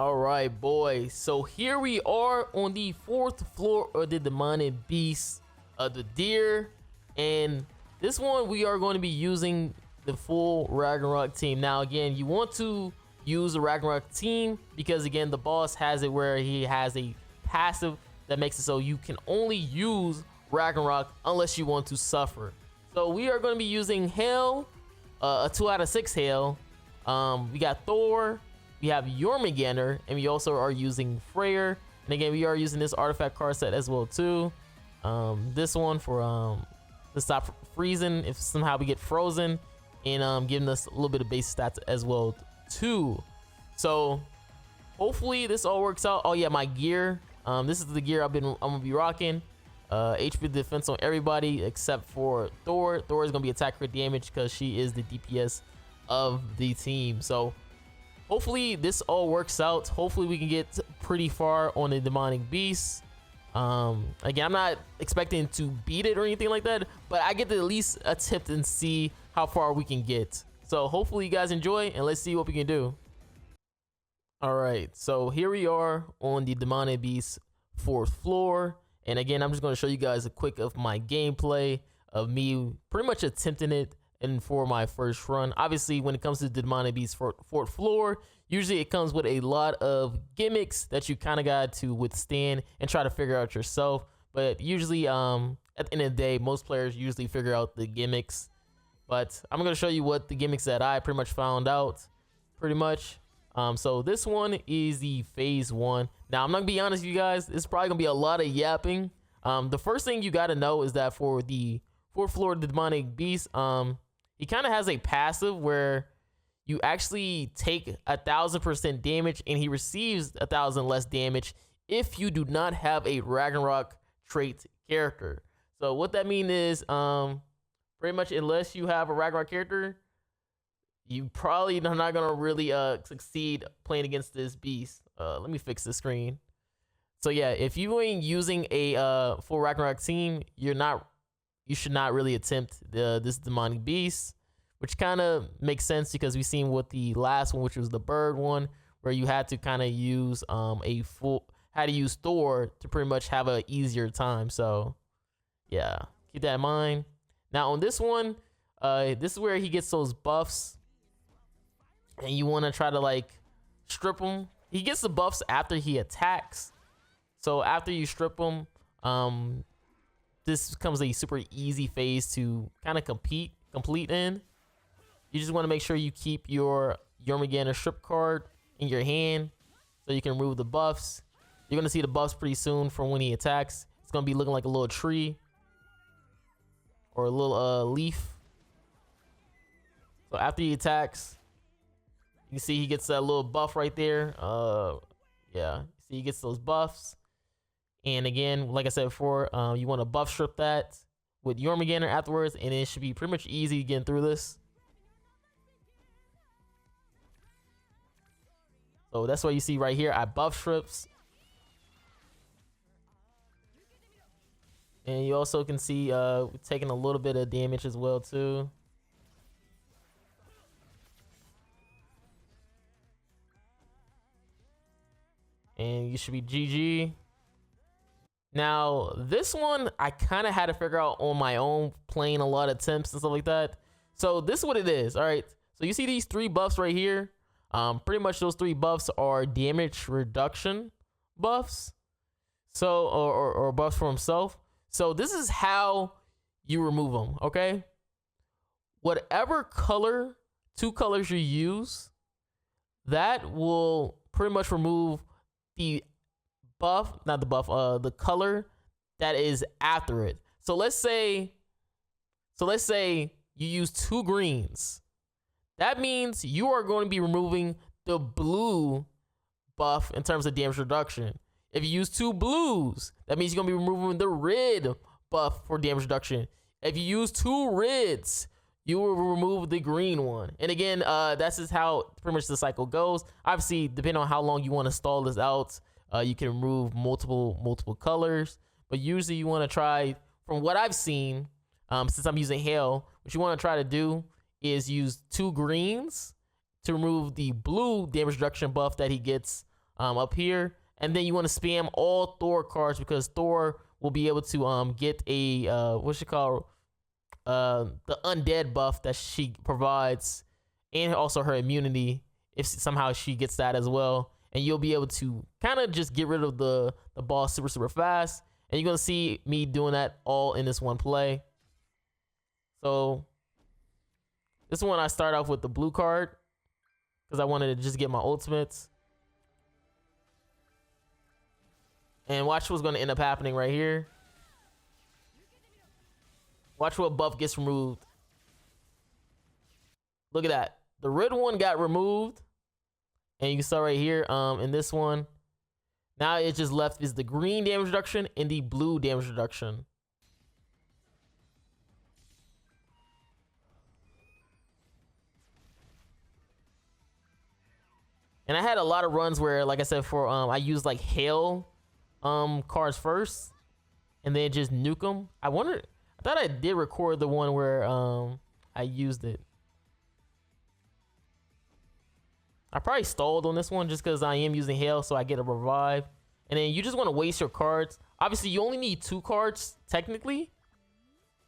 All right, boys. So here we are on the 4th floor of the demonic beast of the deer, and this one we are going to be using the full Ragnarok team. Now, again, you want to use the Ragnarok team because, again, the boss has it where he has a passive that makes it so you can only use Ragnarok unless you want to suffer. So we are going to be using Hail, a 2 out of 6 Hail. We got Thor. We have Jormungandr, and we also are using Freyr. And again, we are using this artifact card set as well too. This one for to stop freezing if somehow we get frozen, and giving us a little bit of base stats as well too. So hopefully this all works out. Oh yeah, my gear. This is the gear I'm gonna be rocking. HP defense on everybody except for Thor. Thor is gonna be attack crit damage because she is the DPS of the team. So hopefully this all works out. Hopefully we can get pretty far on the demonic beast. Again, I'm not expecting to beat it or anything like that, but I get to at least attempt and see how far we can get. So hopefully you guys enjoy, and let's see what we can do. All right, so here we are on the demonic beast 4th floor, and again, I'm just going to show you guys a quick of my gameplay of me pretty much attempting it. And for my first run, obviously when it comes to the demonic beast 4th floor, usually it comes with a lot of gimmicks that you kind of got to withstand and try to figure out yourself. But usually at the end of the day, most players usually figure out the gimmicks. But I'm gonna show you what the gimmicks that I pretty much found out pretty much. So this one is the phase 1. Now I'm not gonna be honest with you guys, it's probably gonna be a lot of yapping. The first thing you got to know is that for the 4th floor of the demonic beast, he kind of has a passive where you actually take 1000% damage, and he receives 1000 less damage if you do not have a Ragnarok trait character. So what that means is, pretty much unless you have a Ragnarok character, you probably are not gonna really succeed playing against this beast. Let me fix the screen. So yeah, if you ain't using a full Ragnarok team, you should not really attempt this demonic beast, which kind of makes sense because we've seen with the last one, which was the bird one, where you had to kind of use had to use Thor to pretty much have an easier time. So yeah, keep that in mind. Now on this one, this is where he gets those buffs, and you want to try to like strip him. He gets the buffs after he attacks. So after you strip him, this becomes a super easy phase to kind of complete in. You just want to make sure you keep your Jormungandr strip card in your hand so you can remove the buffs. You're going to see the buffs pretty soon from when he attacks. It's going to be looking like a little tree or a little leaf. So after he attacks, you can see he gets that little buff right there. Yeah, see he gets those buffs. And again, like I said before, you want to buff strip that with Jormungandr afterwards, and it should be pretty much easy getting through this. So that's what you see right here. I buff strips. And you also can see taking a little bit of damage as well too. And you should be GG. Now, this one, I kind of had to figure out on my own, playing a lot of attempts and stuff like that. So this is what it is, all right? So you see these 3 buffs right here? Pretty much those 3 buffs are damage reduction buffs. So, or buffs for himself. So this is how you remove them, okay? Whatever color, 2 colors you use, that will pretty much remove the buff, not the buff, the color that is after it. So let's say you use 2 greens. That means you are going to be removing the blue buff in terms of damage reduction. If you use 2 blues, that means you're going to be removing the red buff for damage reduction. If you use 2 reds, you will remove the green one. And again, that's just how pretty much the cycle goes. Obviously, depending on how long you want to stall this out, you can remove multiple colors, but usually you want to try, from what I've seen, since I'm using Hail, what you want to try to do is use 2 greens to remove the blue damage reduction buff that he gets up here, and then you want to spam all Thor cards because Thor will be able to get a what's it called, the undead buff that she provides, and also her immunity if somehow she gets that as well. And you'll be able to kind of just get rid of the boss super fast. And you're gonna see me doing that all in this one play. So this one I start off with the blue card because I wanted to just get my ultimates. And watch what's gonna end up happening right here. Watch what buff gets removed. Look at that. The red one got removed. And you can start right here in this one. Now it just left is the green damage reduction and the blue damage reduction. And I had a lot of runs where, like I said, for I used like hail cards first and then just nuke them. I thought I did record the one where I used it. I probably stalled on this one just because I am using hail, so I get a revive. And then you just want to waste your cards. Obviously, you only need 2 cards, technically.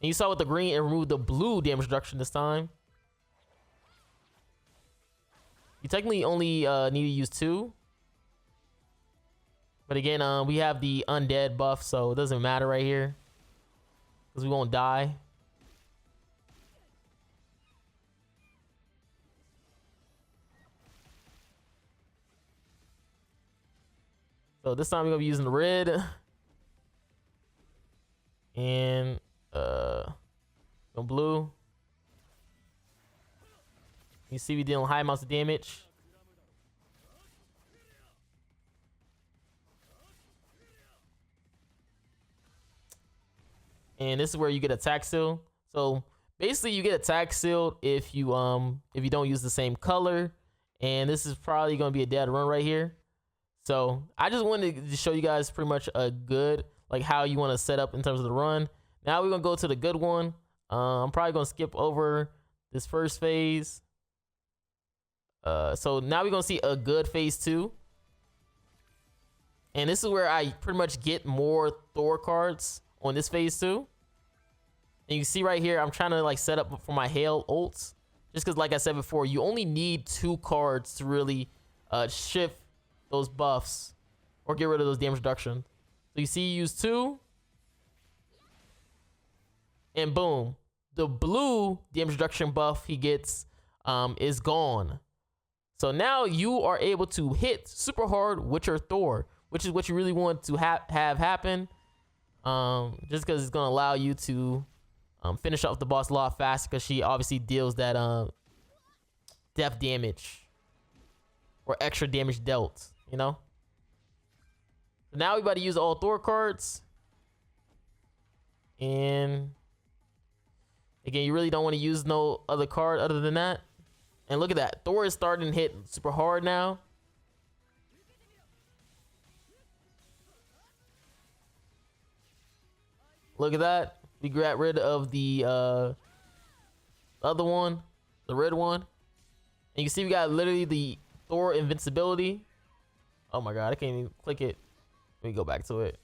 And you saw with the green, it removed the blue damage reduction this time. You technically only need to use 2. But again, we have the undead buff, so it doesn't matter right here. Because we won't die. So this time we're gonna be using the red. And no blue. You see we dealing high amounts of damage. And this is where you get attack seal. So basically you get attack sealed if you don't use the same color. And this is probably gonna be a dead run right here. So I just wanted to show you guys pretty much a good, like how you want to set up in terms of the run. Now we're gonna go to the good one. I'm probably gonna skip over this first phase. So now we're gonna see a good phase 2. And this is where I pretty much get more Thor cards on this phase 2. And you can see right here, I'm trying to like set up for my hail ults. Just because like I said before, you only need 2 cards to really shift those buffs or get rid of those damage reduction. So you see you use 2 and boom, the blue damage reduction buff he gets is gone. So now you are able to hit super hard with your Thor, which is what you really want to have happen, just because it's going to allow you to finish off the boss a lot faster, because she obviously deals that death damage or extra damage dealt, you know. So now we about to use all Thor cards, and again, you really don't want to use no other card other than that. And look at that, Thor is starting to hit super hard now. Look at that. We got rid of the other one, the red one. And you see we got literally the Thor invincibility. Oh my god, I can't even click it. Let me go back to it.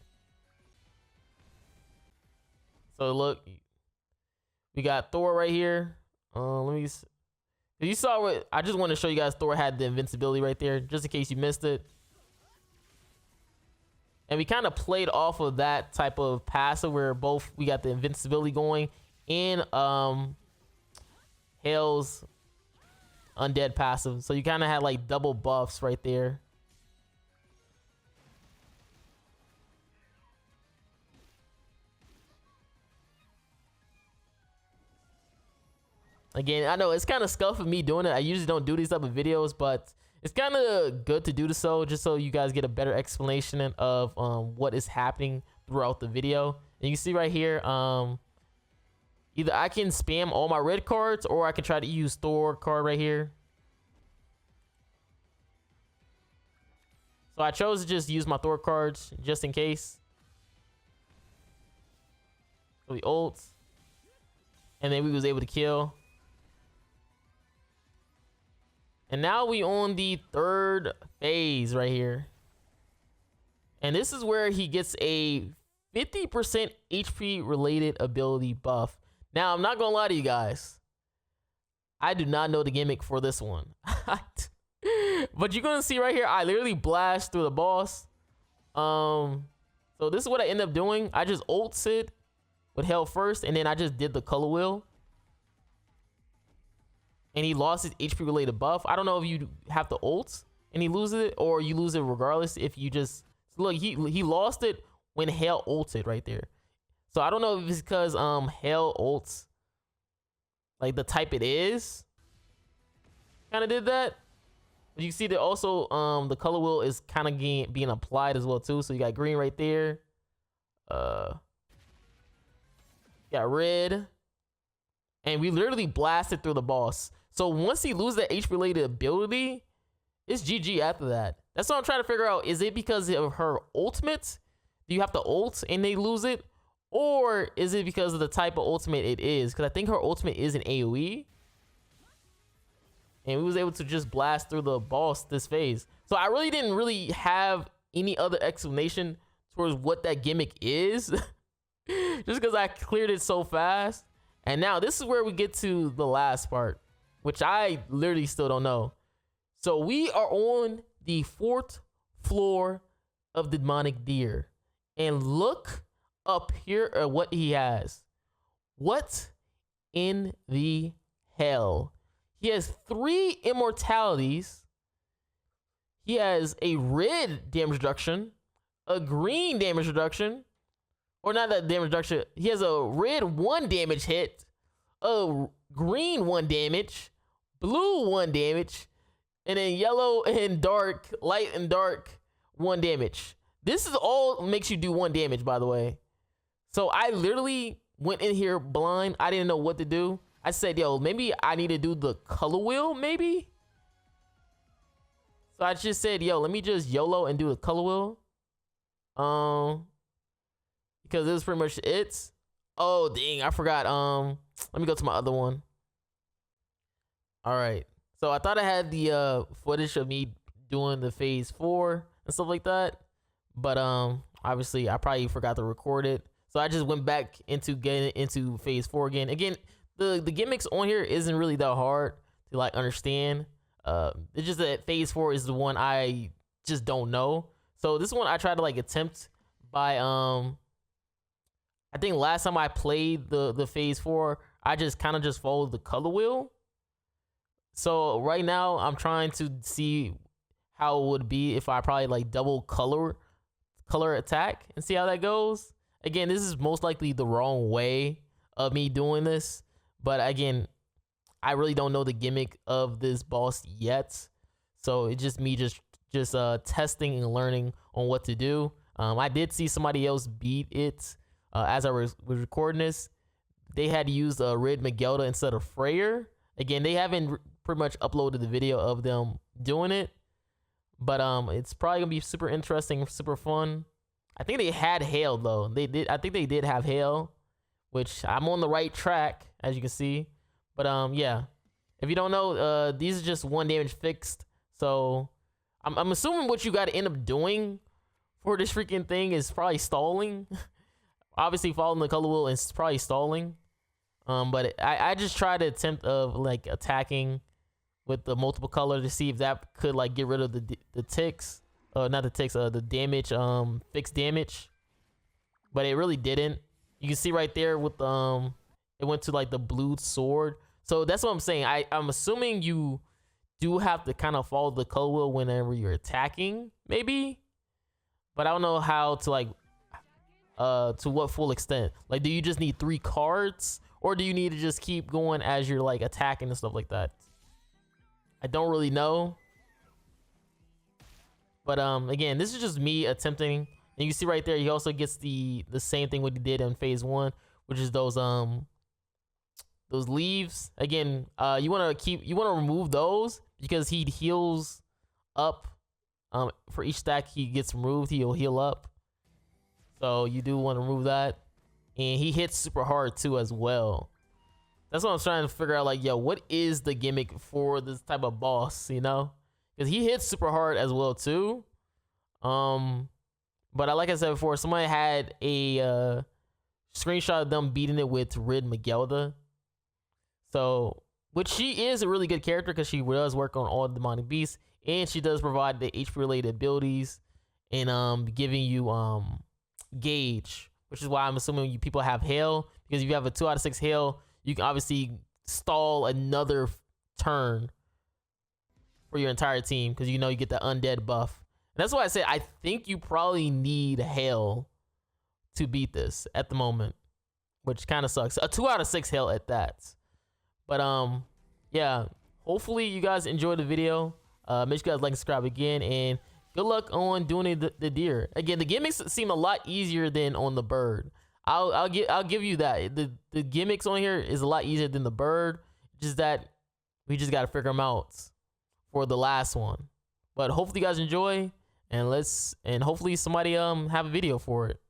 So look, we got Thor right here. Let me. You saw what I just want to show you guys. Thor had the invincibility right there, just in case you missed it. And we kind of played off of that type of passive where both we got the invincibility going and Hale's undead passive. So you kind of had like double buffs right there. Again, I know it's kind of scuffed for me doing it. I usually don't do these type of videos, but it's kind of good to do so, just so you guys get a better explanation of what is happening throughout the video. And you can see right here, either I can spam all my red cards, or I can try to use Thor card right here. So I chose to just use my Thor cards just in case. So we ult, and then we was able to kill. And now we on the third phase right here. And this is where he gets a 50% HP related ability buff. Now, I'm not gonna lie to you guys, I do not know the gimmick for this one. But you're gonna see right here, I literally blast through the boss. So this is what I end up doing. I just ults it with hell first, and then I just did the color wheel. And he lost his HP related buff. I don't know if you have to ult and he loses it, or you lose it regardless if you just look. He lost it when hell ulted right there. So I don't know if it's because hell ults like the type it is kind of did that. But you see that also the color wheel is kind of being applied as well too. So you got green right there, got red, and we literally blasted through the boss. So once he loses that HP related ability, it's GG after that. That's what I'm trying to figure out. Is it because of her ultimate? Do you have to ult and they lose it? Or is it because of the type of ultimate it is? Because I think her ultimate is an AoE. And we was able to just blast through the boss this phase. So I really didn't really have any other explanation towards what that gimmick is. Just because I cleared it so fast. And now this is where we get to the last part, which I literally still don't know. So we are on the 4th floor of the demonic deer. And look up here at what he has. What in the hell? He has 3 immortalities. He has a red damage reduction, a green damage reduction, or not that damage reduction. He has a red 1 damage hit, a green 1 damage, blue 1 damage, and then yellow and dark, light and dark 1 damage. This is all makes you do 1 damage, by the way. So I literally went in here blind. I didn't know what to do. I said, yo, maybe I need to do the color wheel, maybe? So I just said, yo, let me just YOLO and do the color wheel. Because this is pretty much it. Oh, dang, I forgot. Let me go to my other one. All right. So I thought I had the footage of me doing the phase 4 and stuff like that. But obviously, I probably forgot to record it. So I just went back into getting into phase 4 again. Again, the gimmicks on here isn't really that hard to like understand. It's just that phase 4 is the one I just don't know. So this one I tried to like attempt by I think last time I played the phase 4, I just kind of just followed the color wheel. So right now I'm trying to see how it would be if I probably like double color attack and see how that goes. Again, this is most likely the wrong way of me doing this. But again, I really don't know the gimmick of this boss yet. So it's just me just testing and learning on what to do. I did see somebody else beat it as I was recording this. They had to use Red Magelda instead of Freyr. Again, they haven't pretty much uploaded the video of them doing it. But it's probably going to be super interesting, super fun. I think they had hail, though. I think they did have hail, which I'm on the right track, as you can see. But yeah, if you don't know, these are just 1 damage fixed. So I'm assuming what you got to end up doing for this freaking thing is probably stalling. Obviously, following the color wheel is probably stalling. But I just tried to attempt of like attacking with the multiple color to see if that could like get rid of the ticks. Not the ticks, the damage, fixed damage. But it really didn't. You can see right there with it went to like the blue sword. So that's what I'm saying. I'm assuming you do have to kind of follow the color wheel whenever you're attacking, maybe. But I don't know how to like, to what full extent. Like, do you just need 3 cards? Or do you need to just keep going as you're like attacking and stuff like that? I don't really know. But again, this is just me attempting. And you see right there, he also gets the same thing what he did in phase 1, which is those leaves. Again, you want to remove those because he heals up. For each stack he gets removed, he'll heal up. So you do want to remove that. And he hits super hard too as well. That's what I'm trying to figure out. Like, yo, what is the gimmick for this type of boss? You know, because he hits super hard as well too. But like I said before, somebody had a screenshot of them beating it with Rid Magelda. So, which she is a really good character because she does work on all demonic beasts, and she does provide the HP related abilities and giving you gauge, which is why I'm assuming you people have hail, because if you have a 2 out of 6 hail, you can obviously stall another turn for your entire team because you know you get the undead buff. And that's why I said I think you probably need hail to beat this at the moment, which kind of sucks. A 2 out of 6 hail at that. But yeah, hopefully you guys enjoyed the video. Make sure you guys like and subscribe again, and good luck on doing the deer. Again, the gimmicks seem a lot easier than on the bird. I'll give you that. The gimmicks on here is a lot easier than the bird. Just that we just gotta figure them out for the last one. But hopefully you guys enjoy, and hopefully somebody have a video for it.